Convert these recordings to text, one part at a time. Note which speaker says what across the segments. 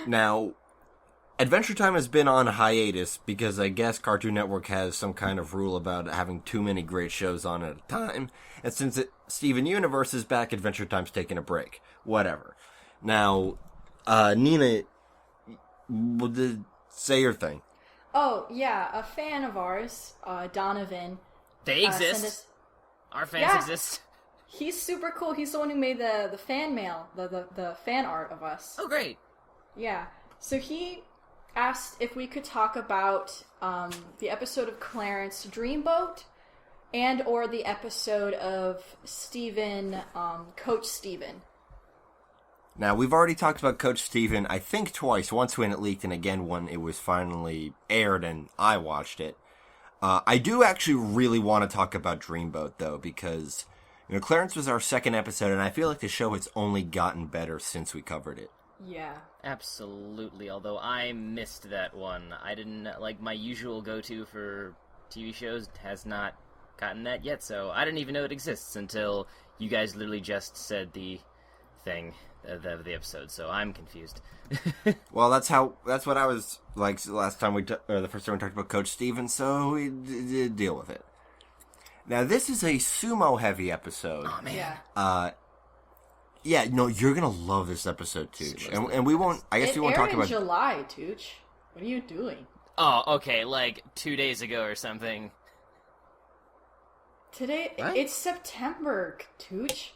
Speaker 1: Now, Adventure Time has been on hiatus because I guess Cartoon Network has some kind of rule about having too many great shows on at a time. And since Steven Universe is back, Adventure Time's taking a break. Whatever. Now, Nina, say your thing.
Speaker 2: Oh, yeah, a fan of ours, Donovan.
Speaker 3: They exist. Our fans exist.
Speaker 2: He's super cool. He's the one who made the fan mail, the fan art of us.
Speaker 3: Oh, great.
Speaker 2: Yeah. So he asked if we could talk about the episode of Clarence Dreamboat and or the episode of Steven, Coach Steven.
Speaker 1: Now, we've already talked about Coach Steven, I think twice, once when it leaked and again when it was finally aired and I watched it. I do actually really want to talk about Dreamboat, though, because, Clarence was our second episode, and I feel like the show has only gotten better since we covered it.
Speaker 2: Yeah.
Speaker 3: Absolutely, although I missed that one. I didn't, my usual go-to for TV shows has not gotten that yet, so I didn't even know it exists until you guys literally just said the thing of the episode, so I'm confused.
Speaker 1: Well, that's what I was like last time the first time we talked about Coach Steven, so we did deal with it. Now, this is a sumo-heavy episode.
Speaker 3: Oh, man.
Speaker 2: Yeah.
Speaker 1: Yeah, no, you're gonna love this episode, Tooch. And we won't, I guess we won't talk about...
Speaker 2: It aired in July, Tooch. What are you doing?
Speaker 3: Oh, okay, 2 days ago or something.
Speaker 2: Today,
Speaker 1: what?
Speaker 2: It's September, Tooch.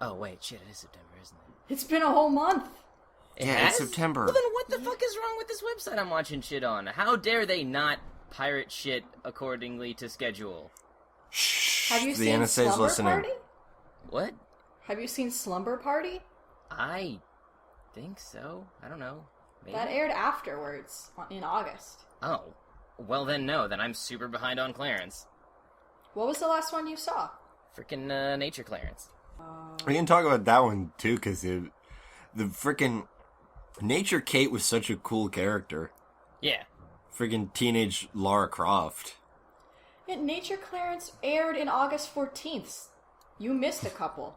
Speaker 3: Oh, wait, shit, it is September, isn't it?
Speaker 2: It's been a whole month.
Speaker 1: It's September.
Speaker 3: Well, then what the fuck is wrong with this website I'm watching shit on? How dare they not pirate shit accordingly to schedule?
Speaker 1: Shh,
Speaker 2: Have you
Speaker 1: the
Speaker 2: seen
Speaker 1: NSA's
Speaker 2: Slumber
Speaker 1: listening.
Speaker 2: Party?
Speaker 3: What?
Speaker 2: Have you seen Slumber Party?
Speaker 3: I think so. I don't know. Maybe.
Speaker 2: That aired afterwards, in August.
Speaker 3: Oh. Well, then no. Then I'm super behind on Clarence.
Speaker 2: What was the last one you saw?
Speaker 3: Frickin' Nature Clarence.
Speaker 1: We can talk about that one, too, because the frickin' Nature Kate was such a cool character.
Speaker 3: Yeah.
Speaker 1: Frickin' teenage Lara Croft.
Speaker 2: Yeah, Nature Clarence aired in August 14th. You missed a couple.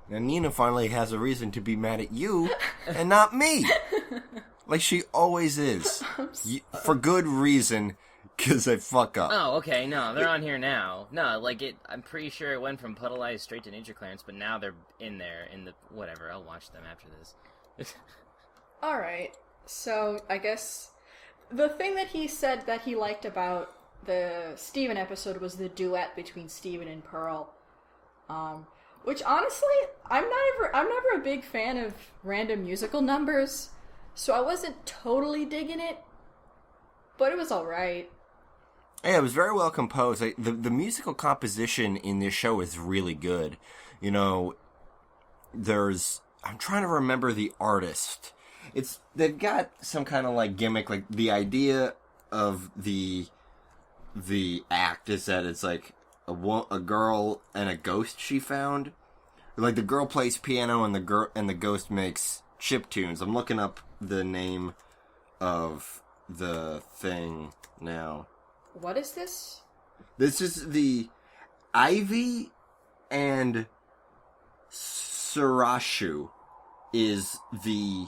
Speaker 1: Now, Nina finally has a reason to be mad at you, and not me. Like she always is. For good reason, because I fuck up.
Speaker 3: Oh, okay, no, they're on here now. No, I'm pretty sure it went from Puddle Eyes straight to Nature Clarence, but now they're in there, whatever, I'll watch them after this.
Speaker 2: Alright, so I guess the thing that he said that he liked about the Steven episode was the duet between Steven and Pearl. Which honestly, I'm never a big fan of random musical numbers, so I wasn't totally digging it, but it was alright.
Speaker 1: Yeah, it was very well composed. The musical composition in this show is really good. I'm trying to remember the artist. They've got some kind of gimmick, the idea of the act is that it's a girl and a ghost she found. The girl plays piano and the ghost makes chiptunes. I'm looking up the name of the thing now.
Speaker 2: What is this?
Speaker 1: This is the Ivy and Surashu is the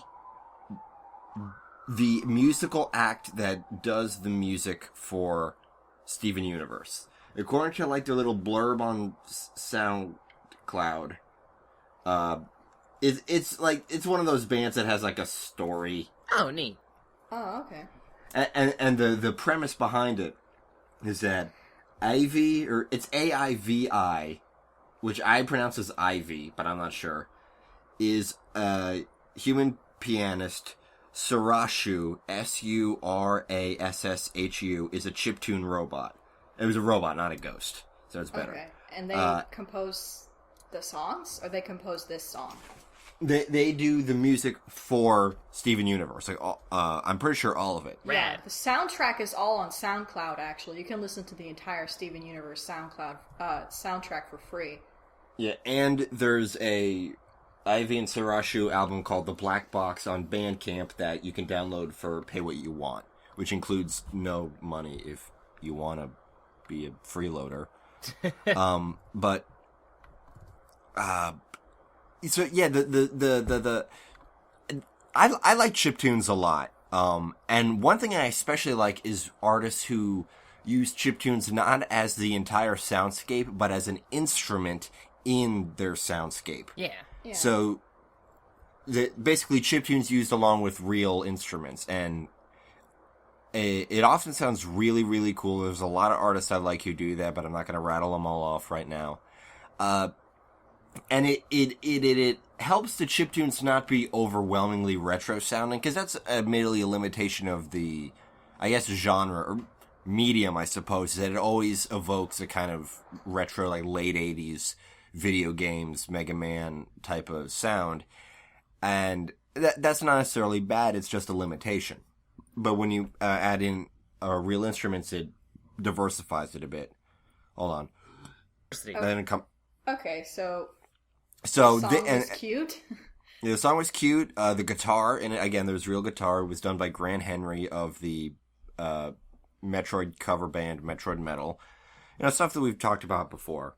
Speaker 1: musical act that does the music for Steven Universe. According to their little blurb on SoundCloud, it's one of those bands that has a story.
Speaker 3: Oh, neat.
Speaker 2: Oh, okay.
Speaker 1: And the premise behind it is that Ivy, or it's AIVI, which I pronounce as Ivy, but I'm not sure, is a human pianist. Surashu, Surassshu, is a chiptune robot. It was a robot, not a ghost, so it's better.
Speaker 2: Okay, and they compose the songs, or they compose this song?
Speaker 1: They do the music for Steven Universe. I'm pretty sure all of it.
Speaker 3: Rad.
Speaker 2: Yeah, the soundtrack is all on SoundCloud, actually. You can listen to the entire Steven Universe soundtrack for free.
Speaker 1: Yeah, and there's a Ivy and Surashu album called The Black Box on Bandcamp that you can download for pay what you want, which includes no money if you want to be a freeloader. So yeah, I like chiptunes a lot. And one thing I especially like is artists who use chiptunes not as the entire soundscape, but as an instrument in their soundscape.
Speaker 3: Yeah.
Speaker 1: So, basically chiptunes used along with real instruments, and it often sounds really, really cool. There's a lot of artists I like who do that, but I'm not going to rattle them all off right now. And it helps the chiptunes not be overwhelmingly retro sounding, because that's admittedly a limitation of the, I guess, genre or medium, I suppose, is that it always evokes a kind of retro, like late 80s video games, Mega Man type of sound. And that's not necessarily bad, it's just a limitation. But when you add in real instruments, it diversifies it a bit. Hold on. Then it
Speaker 2: Okay, so the
Speaker 1: song
Speaker 2: was cute.
Speaker 1: The song was cute. The guitar, and again, there's real guitar. It was done by Grant Henry of the Metroid cover band Metroid Metal. Stuff that we've talked about before.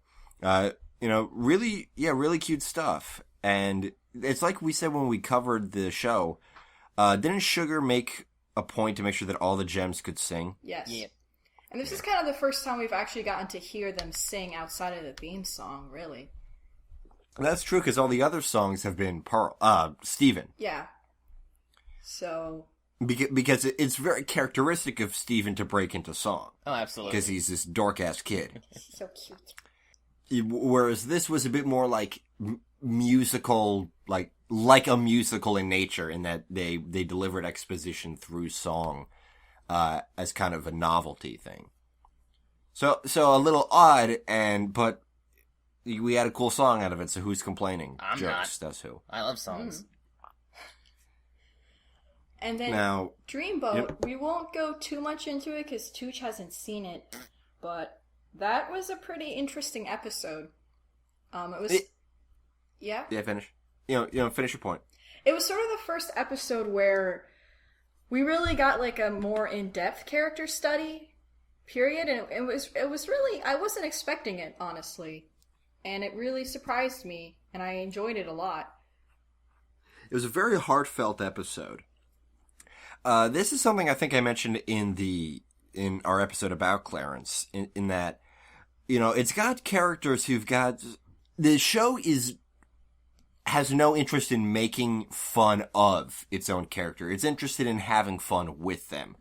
Speaker 1: Really cute stuff. And it's like we said when we covered the show. Didn't Sugar make a point to make sure that all the gems could sing?
Speaker 2: Yes.
Speaker 3: Yep.
Speaker 2: And this is kind of the first time we've actually gotten to hear them sing outside of the theme song, really.
Speaker 1: That's true, because all the other songs have been Steven.
Speaker 2: Yeah. So...
Speaker 1: Because it's very characteristic of Steven to break into song.
Speaker 3: Oh, absolutely.
Speaker 1: Because he's this dork-ass kid.
Speaker 2: So cute.
Speaker 1: Whereas this was a bit more like musical, like a musical in nature, in that they delivered exposition through song as kind of a novelty thing. So a little odd, but we had a cool song out of it, so who's complaining?
Speaker 3: I'm
Speaker 1: Jokes,
Speaker 3: not.
Speaker 1: that's who.
Speaker 3: I love songs.
Speaker 2: And then
Speaker 1: Now,
Speaker 2: Dreamboat,
Speaker 1: yep.
Speaker 2: we won't go too much into it because Tooch hasn't seen it, but that was a pretty interesting episode. It was... Yeah?
Speaker 1: Yeah, finish. Finish your point.
Speaker 2: It was sort of the first episode where we really got like a more in-depth character study period, and it was really, I wasn't expecting it, honestly, and it really surprised me, and I enjoyed it a lot.
Speaker 1: It was a very heartfelt episode. This is something I think I mentioned in our episode about Clarence, in that, it's got characters who've got, the show has no interest in making fun of its own character. It's interested in having fun with them.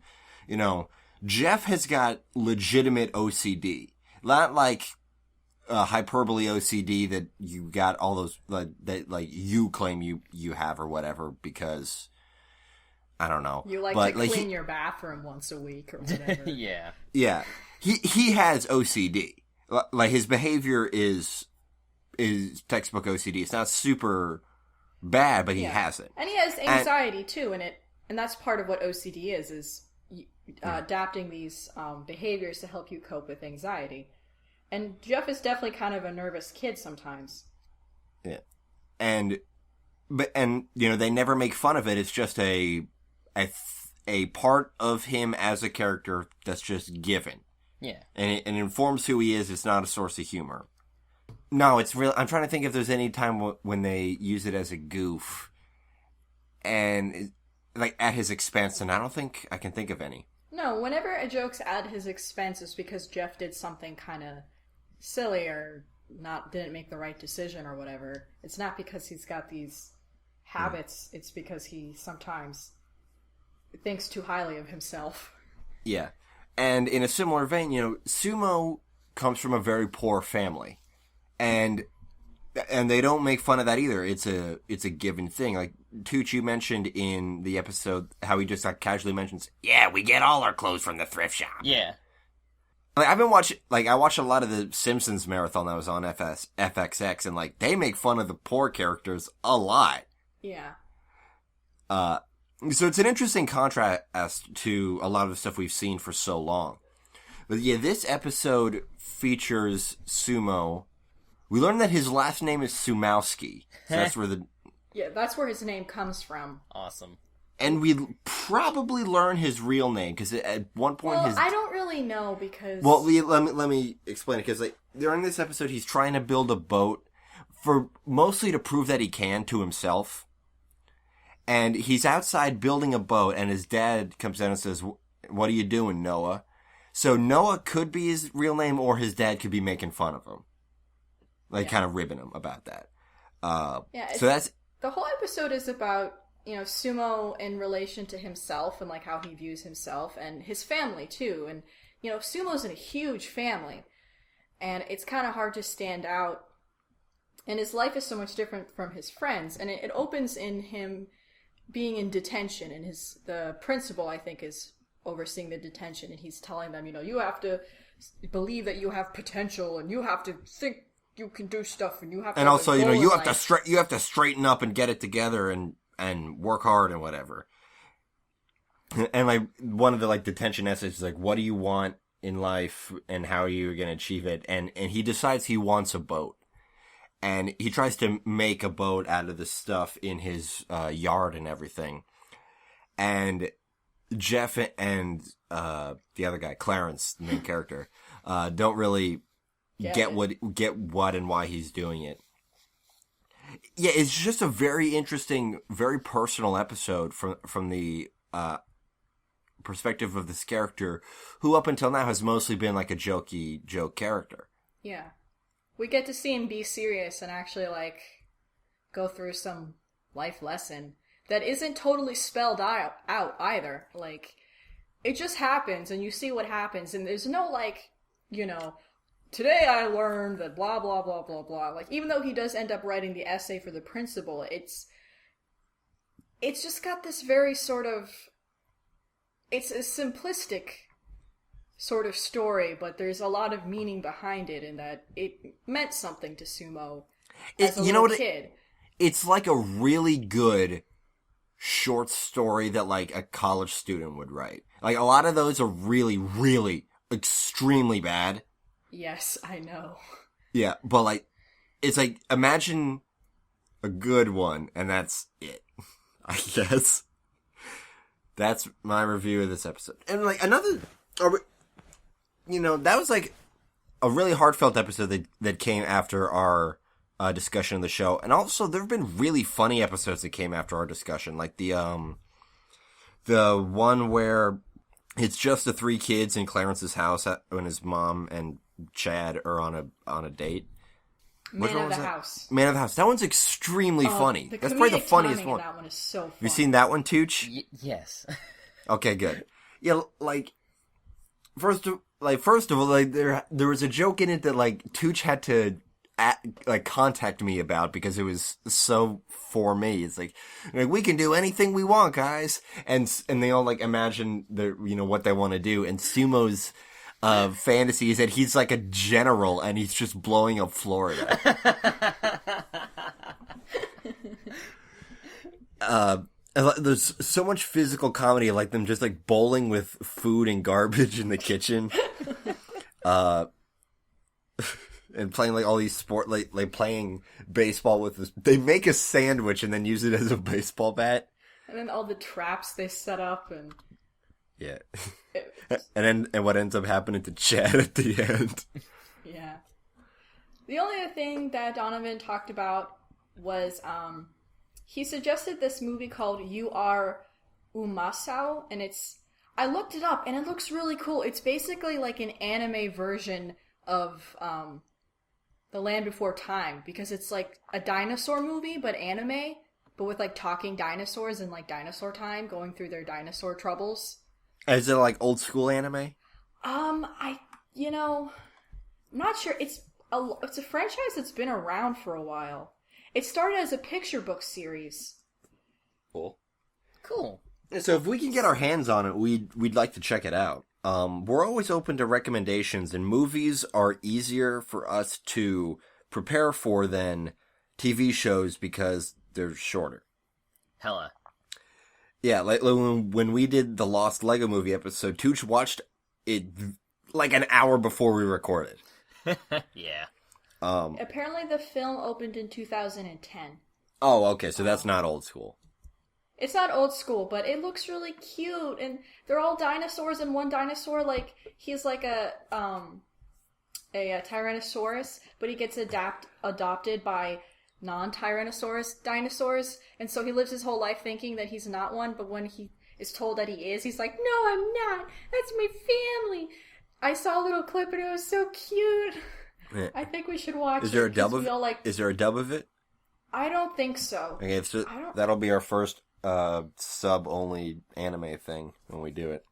Speaker 1: Jeff has got legitimate OCD. Not like hyperbole OCD that you got all those, that you claim you have or whatever, because, I don't know.
Speaker 2: You like to clean your bathroom once a week or whatever.
Speaker 3: Yeah.
Speaker 1: Yeah. He has OCD. Like, his behavior is textbook OCD. It's not super bad, but he has it.
Speaker 2: And he has anxiety too, and that's part of what OCD is adapting these behaviors to help you cope with anxiety. And Jeff is definitely kind of a nervous kid sometimes.
Speaker 1: Yeah. And they never make fun of it. It's just a part of him as a character that's just given.
Speaker 3: Yeah.
Speaker 1: And it informs who he is. It's not a source of humor. No, it's real. I'm trying to think if there's any time when they use it as a goof, and like at his expense, and I don't think I can think of any.
Speaker 2: No, whenever a joke's at his expense, it's because Jeff did something kind of silly or didn't make the right decision or whatever. It's not because he's got these habits. It's because he sometimes thinks too highly of himself. Yeah.
Speaker 1: And in a similar vein, Sumo comes from a very poor family. And they don't make fun of that either. It's a given thing. Like Tooch, you mentioned in the episode how he just casually mentions, "Yeah, we get all our clothes from the thrift shop."
Speaker 3: Yeah.
Speaker 1: Like, I've been watching, I watched a lot of the Simpsons marathon that was on FXX, and they make fun of the poor characters a lot.
Speaker 2: Yeah.
Speaker 1: So it's an interesting contrast to a lot of the stuff we've seen for so long. But yeah, this episode features Sumo. We learned that his last name is Sumowski. So that's where
Speaker 2: that's where his name comes from.
Speaker 3: Awesome.
Speaker 1: And we probably learn his real name, because at one point
Speaker 2: I don't really know, because...
Speaker 1: Well, let me explain it, because during this episode, he's trying to build a boat for mostly to prove that he can to himself. And he's outside building a boat, and his dad comes down and says, "What are you doing, Noah?" So Noah could be his real name, or his dad could be making fun of him. Like, kind of ribbing him about that. So that's...
Speaker 2: The whole episode is about, Sumo in relation to himself and, like, how he views himself and his family, too. And, Sumo's in a huge family. And it's kind of hard to stand out. And his life is so much different from his friends. And it opens in him being in detention. And the principal, I think, is overseeing the detention. And he's telling them, you have to believe that you have potential. And you have to think you can do stuff. And you have to...
Speaker 1: And also, you have to straighten up and get it together and work hard and whatever. And, like, one of the, like, detention essays is, like, what do you want in life and how are you going to achieve it? And he decides he wants a boat. And he tries to make a boat out of the stuff in his yard and everything. And Jeff and the other guy, Clarence, the main character, don't really get what and why he's doing it. Yeah, it's just a very interesting, very personal episode from the perspective of this character, who up until now has mostly been like a joke character.
Speaker 2: Yeah. We get to see him be serious and actually, like, go through some life lesson that isn't totally spelled out either. Like, it just happens, and you see what happens, and there's no, like, today I learned that blah, blah, blah, blah, blah. Like, even though he does end up writing the essay for the principal, it's just got this very sort of... It's a simplistic sort of story, but there's a lot of meaning behind it in that it meant something to Sumo as a little kid.
Speaker 1: It's like a really good short story that, like, a college student would write. Like, a lot of those are really, really extremely bad.
Speaker 2: Yes, I know.
Speaker 1: Yeah, but, like, it's like, imagine a good one, and that's it, I guess. That's my review of this episode. And, like, another... that was, like, a really heartfelt episode that came after our discussion of the show. And also, there have been really funny episodes that came after our discussion. Like, the one where it's just the three kids in Clarence's house when his mom and Chad are on a date.
Speaker 2: Man of the House.
Speaker 1: Man of the House. That one's extremely funny. That's probably the funniest one.
Speaker 2: That one is so funny.
Speaker 1: Have you seen that one, Tooch?
Speaker 3: Yes.
Speaker 1: Okay, good. Yeah, like, first of all, like, there was a joke in it that, like, Tooch had to contact me about because it was so for me. It's like we can do anything we want, guys, and they all, like, imagine what they want to do. And Sumo's fantasy is that he's like a general and he's just blowing up Florida. There's so much physical comedy, like them just, like, bowling with food and garbage in the kitchen. And playing, like, all these like playing baseball with this. They make a sandwich and then use it as a baseball bat.
Speaker 2: And then all the traps they set up and...
Speaker 1: Yeah. And what ends up happening to Chad at the end.
Speaker 2: Yeah. The only other thing that Donovan talked about was, he suggested this movie called You Are Umasao, and I looked it up, and it looks really cool. It's basically like an anime version of, The Land Before Time, because it's like a dinosaur movie, but anime, but with, like, talking dinosaurs in, like, dinosaur time, going through their dinosaur troubles.
Speaker 1: Is it, like, old school anime?
Speaker 2: I'm not sure. It's a franchise that's been around for a while. It started as a picture book series.
Speaker 3: Cool.
Speaker 1: So if we can get our hands on it, we'd like to check it out. We're always open to recommendations, and movies are easier for us to prepare for than TV shows because they're shorter.
Speaker 3: Hella.
Speaker 1: Yeah, like when we did the Lost Lego Movie episode, Tooch watched it like an hour before we recorded.
Speaker 3: Yeah.
Speaker 2: Apparently the film opened in 2010.
Speaker 1: Oh, okay, so that's not old school.
Speaker 2: It's not old school, but it looks really cute, and they're all dinosaurs, and one dinosaur, like, he's like a Tyrannosaurus, but he gets adopted by non-Tyrannosaurus dinosaurs, and so he lives his whole life thinking that he's not one, but when he is told that he is, he's like, no, I'm not. That's my family. I saw a little clip and it was so cute.
Speaker 1: Yeah.
Speaker 2: I think we should watch it.
Speaker 1: Is there a dub of
Speaker 2: it?
Speaker 1: Is there a dub of it?
Speaker 2: I don't think so.
Speaker 1: Okay, so that'll be our first sub-only anime thing when we do it.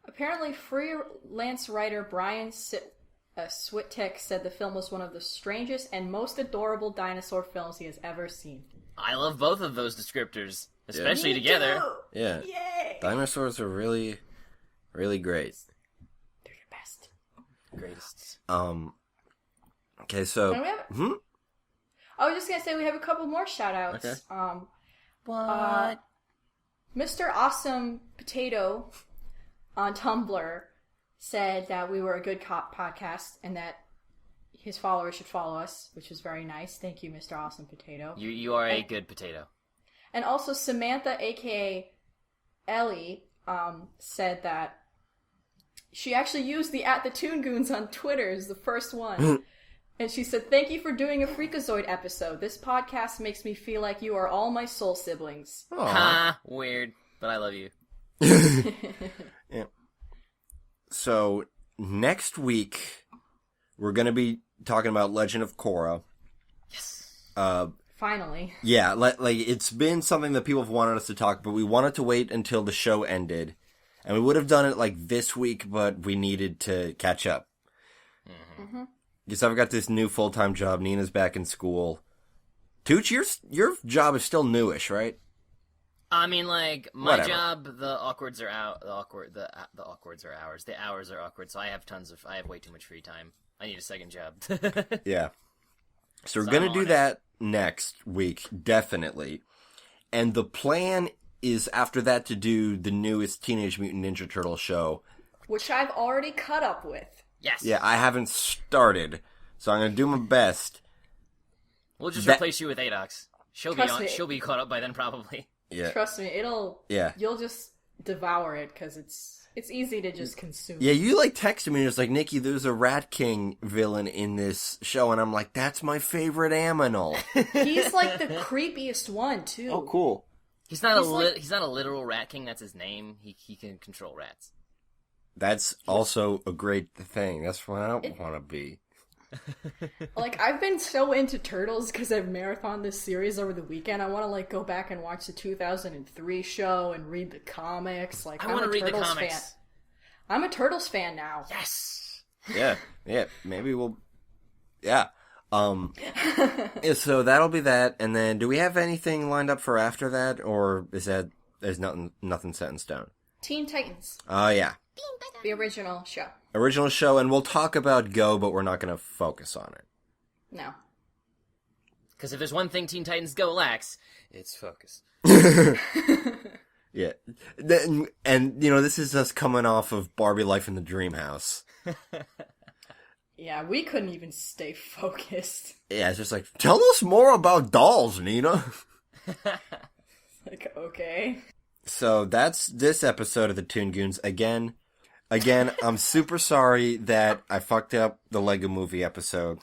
Speaker 2: Apparently, freelance writer Brian Swittek said the film was one of the strangest and most adorable dinosaur films he has ever seen.
Speaker 3: I love both of those descriptors, especially together.
Speaker 2: Too.
Speaker 1: Yeah.
Speaker 2: Yay!
Speaker 1: Dinosaurs are really, really great.
Speaker 2: They're the best.
Speaker 3: Greatest.
Speaker 1: Okay, so...
Speaker 2: I was just gonna say we have a couple more shout-outs.
Speaker 1: Okay.
Speaker 3: What?
Speaker 2: Mr. Awesome Potato on Tumblr said that we were a good podcast and that his followers should follow us, which was very nice. Thank you, Mr. Awesome Potato.
Speaker 3: You are a good potato.
Speaker 2: And also Samantha, aka Ellie, said that she actually used the @Toon Goons on Twitter as the first one. And she said, thank you for doing a Freakazoid episode. This podcast makes me feel like you are all my soul siblings.
Speaker 3: Ha! Weird, but I love you.
Speaker 1: Yeah. So, next week, we're going to be talking about Legend of Korra.
Speaker 3: Yes.
Speaker 2: Finally.
Speaker 1: Yeah, like it's been something that people have wanted us to talk, but we wanted to wait until the show ended. And we would have done it like this week, but we needed to catch up.
Speaker 2: Mm-hmm.
Speaker 1: Because I've got this new full-time job. Nina's back in school. Tooch, your job is still newish, right?
Speaker 3: I mean, like, my
Speaker 1: Whatever.
Speaker 3: job, the awkwards are out. The awkwards are hours. The hours are awkward, so I have way too much free time. I need a second job.
Speaker 1: Yeah. So we're
Speaker 3: So
Speaker 1: going
Speaker 3: I'm
Speaker 1: to do
Speaker 3: on it.
Speaker 1: that next week, definitely. And the plan is after that to do the newest Teenage Mutant Ninja Turtle show.
Speaker 2: Which I've already caught up with.
Speaker 3: Yes.
Speaker 1: Yeah, I haven't started, so I'm going to do my best.
Speaker 3: We'll just
Speaker 1: That-
Speaker 3: replace you with Adox. She'll
Speaker 2: Trust
Speaker 3: be
Speaker 2: me.
Speaker 3: She'll be caught up by then, probably.
Speaker 1: Yeah.
Speaker 2: Trust me, you'll just devour it, because it's easy to just consume.
Speaker 1: Yeah, you like texted me and it's like, Nikki, there's a Rat King villain in this show, and I'm like, that's my favorite aminal.
Speaker 2: He's like the creepiest one, too.
Speaker 1: Oh, cool.
Speaker 3: He's not
Speaker 2: He's
Speaker 3: a literal rat king. That's his name. He can control rats.
Speaker 1: That's also a great thing. That's what I want to be.
Speaker 2: Like, I've been so into Turtles because I've marathoned this series over the weekend. I want to, like, go back and watch the 2003 show and read the comics. Like,
Speaker 3: I want to read the comics.
Speaker 2: Fan. I'm a Turtles fan now.
Speaker 3: Yes.
Speaker 1: Yeah, maybe we'll... Yeah. Yeah, so that'll be that, and then do we have anything lined up for after that, or is nothing set in stone?
Speaker 2: Teen Titans,
Speaker 1: Oh, yeah.
Speaker 2: the original show.
Speaker 1: Original show, and we'll talk about Go, but we're not going to focus on it.
Speaker 2: No.
Speaker 3: Because if there's one thing Teen Titans Go lacks, it's focus.
Speaker 1: Yeah. And, this is us coming off of Barbie Life in the Dream House.
Speaker 2: Yeah, we couldn't even stay focused.
Speaker 1: Yeah, it's just like, tell us more about dolls, Nina.
Speaker 2: Like, okay.
Speaker 1: So that's this episode of the Toon Goons. Again, I'm super sorry that I fucked up the Lego Movie episode.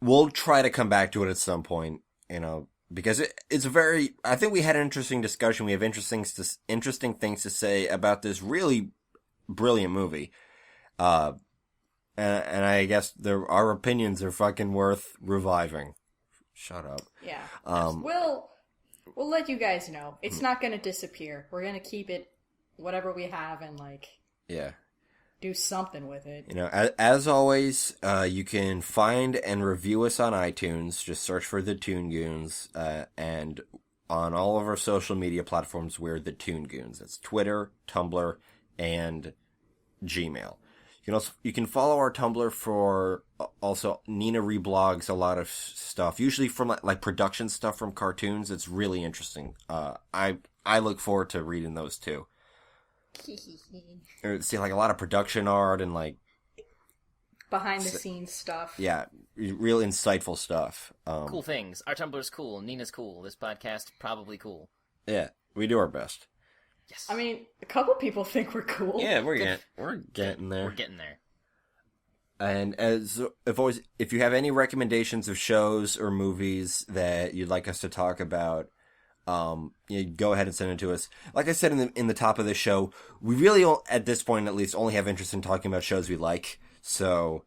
Speaker 1: We'll try to come back to it at some point, because it's I think we had an interesting discussion. We have interesting things to say about this really brilliant movie. And I guess our opinions are fucking worth reviving. Shut up.
Speaker 2: Yeah. We'll let you guys know. It's not going to disappear. We're going to keep it whatever we have and,
Speaker 1: Yeah.
Speaker 2: do something with it.
Speaker 1: As always, you can find and review us on iTunes. Just search for the Toon Goons, and on all of our social media platforms, we're the Toon Goons. It's Twitter, Tumblr, and Gmail. You can follow our Tumblr for also Nina reblogs a lot of stuff, usually from like production stuff from cartoons. It's really interesting. I look forward to reading those too. Or see like a lot of production art and like
Speaker 2: behind the scenes stuff.
Speaker 1: Yeah, real insightful stuff.
Speaker 3: Cool things. Our Tumblr's cool. Nina's cool. This podcast probably cool.
Speaker 1: Yeah, we do our best.
Speaker 3: Yes.
Speaker 2: I mean, a couple people think we're cool.
Speaker 1: Yeah, we're getting there.
Speaker 3: We're getting there.
Speaker 1: And if you have any recommendations of shows or movies that you'd like us to talk about, go ahead and send it to us. Like I said in the top of the show, we really, at this point at least, only have interest in talking about shows we like. So,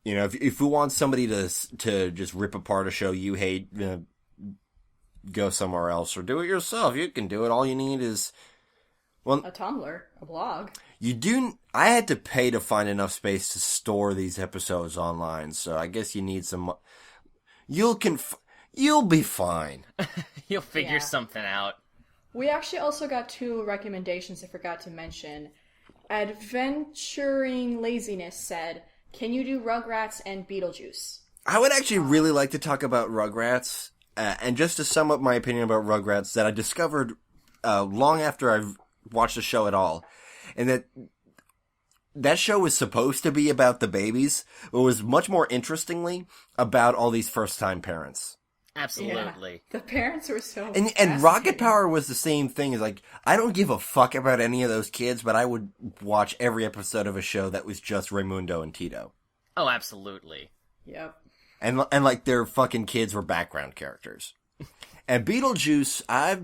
Speaker 1: if we want somebody to just rip apart a show you hate, go somewhere else or do it yourself. You can do it. All you need is
Speaker 2: a Tumblr, a blog.
Speaker 1: I had to pay to find enough space to store these episodes online, so I guess you need some. You'll be fine.
Speaker 3: You'll figure something out.
Speaker 2: We actually also got 2 recommendations I forgot to mention. Adventuring Laziness said, "Can you do Rugrats and Beetlejuice?"
Speaker 1: I would actually really like to talk about Rugrats, and just to sum up my opinion about Rugrats, that I discovered long after I've watched the show at all, and that show was supposed to be about the babies, but was much more interestingly about all these first-time parents.
Speaker 3: Absolutely.
Speaker 2: Yeah, the parents were so
Speaker 1: And Rocket Power was the same thing. It's like, I don't give a fuck about any of those kids, but I would watch every episode of a show that was just Raimundo and Tito.
Speaker 3: Oh, absolutely.
Speaker 2: Yep.
Speaker 1: And like their fucking kids were background characters. And Beetlejuice, I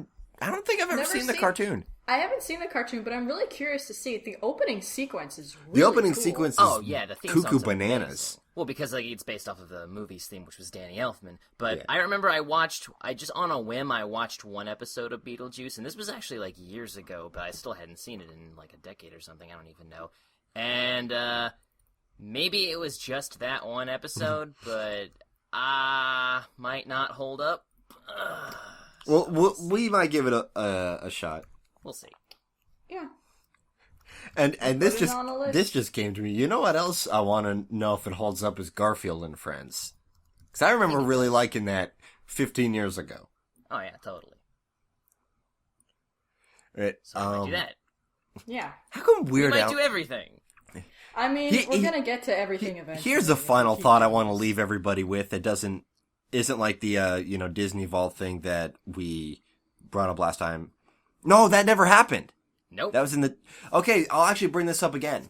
Speaker 1: don't think I've ever seen the cartoon.
Speaker 2: I haven't seen the cartoon, but I'm really curious to see it. The opening sequence is really
Speaker 1: The opening
Speaker 2: cool.
Speaker 1: sequence is
Speaker 3: the theme
Speaker 1: cuckoo
Speaker 3: song's
Speaker 1: bananas.
Speaker 3: amazing. Well, because it's based off of the movie's theme, which was Danny Elfman. But
Speaker 1: Yeah.
Speaker 3: I remember I just on a whim, I watched one episode of Beetlejuice, and this was actually years ago, but I still hadn't seen it in a decade or something. I don't even know. And maybe it was just that one episode, but might not hold up.
Speaker 1: Well, we might give it a shot.
Speaker 3: We'll see.
Speaker 2: Yeah.
Speaker 1: And this
Speaker 2: Put it on a list.
Speaker 1: just came to me. You know what else I want to know if it holds up is Garfield and Friends. Because I remember really liking that 15 years ago.
Speaker 3: Oh yeah, totally.
Speaker 1: Right,
Speaker 3: So we might do that.
Speaker 2: Yeah.
Speaker 1: How come
Speaker 3: We
Speaker 1: Weird
Speaker 3: might
Speaker 1: Al...
Speaker 3: do everything.
Speaker 2: I mean, we're gonna get to everything eventually.
Speaker 1: Here's a final thought I want to leave everybody with that isn't like the Disney Vault thing that we brought up last time. No, that never happened.
Speaker 3: Nope.
Speaker 1: That was in the... Okay, I'll actually bring this up again.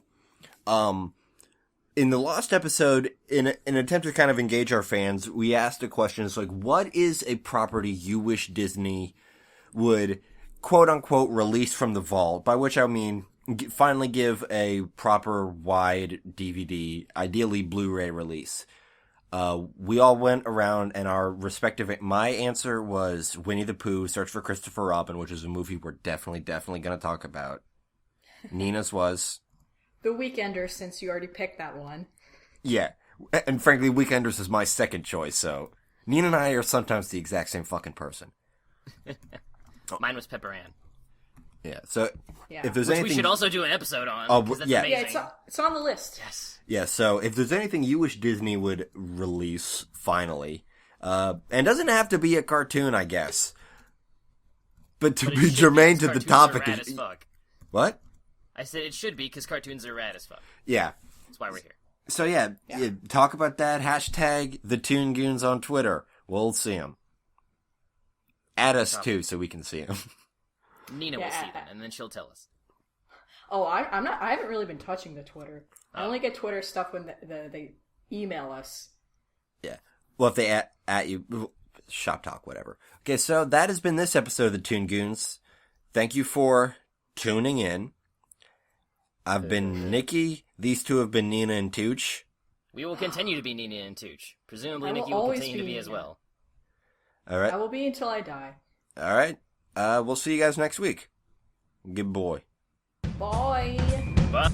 Speaker 1: In the last episode, in an attempt to kind of engage our fans, we asked a question. It's like, what is a property you wish Disney would, quote-unquote, release from the vault? By which I mean, finally give a proper wide DVD, ideally Blu-ray release. We all went around and our respective... My answer was Winnie the Pooh, Search for Christopher Robin, which is a movie we're definitely going to talk about. Nina's was...
Speaker 2: The Weekender, since you already picked that one.
Speaker 1: Yeah. And frankly, Weekenders is my second choice, so... Nina and I are sometimes the exact same fucking person.
Speaker 3: Mine was Pepper Ann.
Speaker 1: Yeah, so...
Speaker 2: Yeah.
Speaker 1: If there's
Speaker 3: Which
Speaker 1: anything...
Speaker 3: we should also do an episode on.
Speaker 1: Oh,
Speaker 3: 'cause that's
Speaker 1: yeah.
Speaker 3: amazing.
Speaker 2: Yeah, it's on the list.
Speaker 3: Yes.
Speaker 1: Yeah, so if there's anything you wish Disney would release, finally, and doesn't have to be a cartoon, I guess, but to
Speaker 3: But it
Speaker 1: be
Speaker 3: should
Speaker 1: germane
Speaker 3: be,
Speaker 1: to
Speaker 3: 'cause
Speaker 1: the
Speaker 3: cartoons are
Speaker 1: topic
Speaker 3: rad
Speaker 1: is...
Speaker 3: as fuck.
Speaker 1: What?
Speaker 3: I said it should be because cartoons are rad as fuck.
Speaker 1: Yeah.
Speaker 3: That's why we're here.
Speaker 1: So yeah, talk about that. Hashtag the Toon Goons on Twitter. We'll see them. Add us too, so we can see them.
Speaker 3: Nina will see them, and then she'll tell us.
Speaker 2: Oh, I'm not. I haven't really been touching the Twitter. I
Speaker 3: Oh.
Speaker 2: only get Twitter stuff when they email us.
Speaker 1: Yeah. Well, if they at you, shop talk, whatever. Okay, so that has been this episode of the Toon Goons. Thank you for tuning in. I've been Nicky. These two have been Nina and Tooch.
Speaker 3: We will continue to be Nina and Tooch. Presumably,
Speaker 2: I will
Speaker 3: Nikki will
Speaker 2: always
Speaker 3: continue to
Speaker 2: be
Speaker 3: be as
Speaker 2: Nina.
Speaker 3: well.
Speaker 1: All right.
Speaker 2: I will be until I die.
Speaker 1: All right. We'll see you guys next week. Good boy.
Speaker 2: Bye.
Speaker 3: Bye.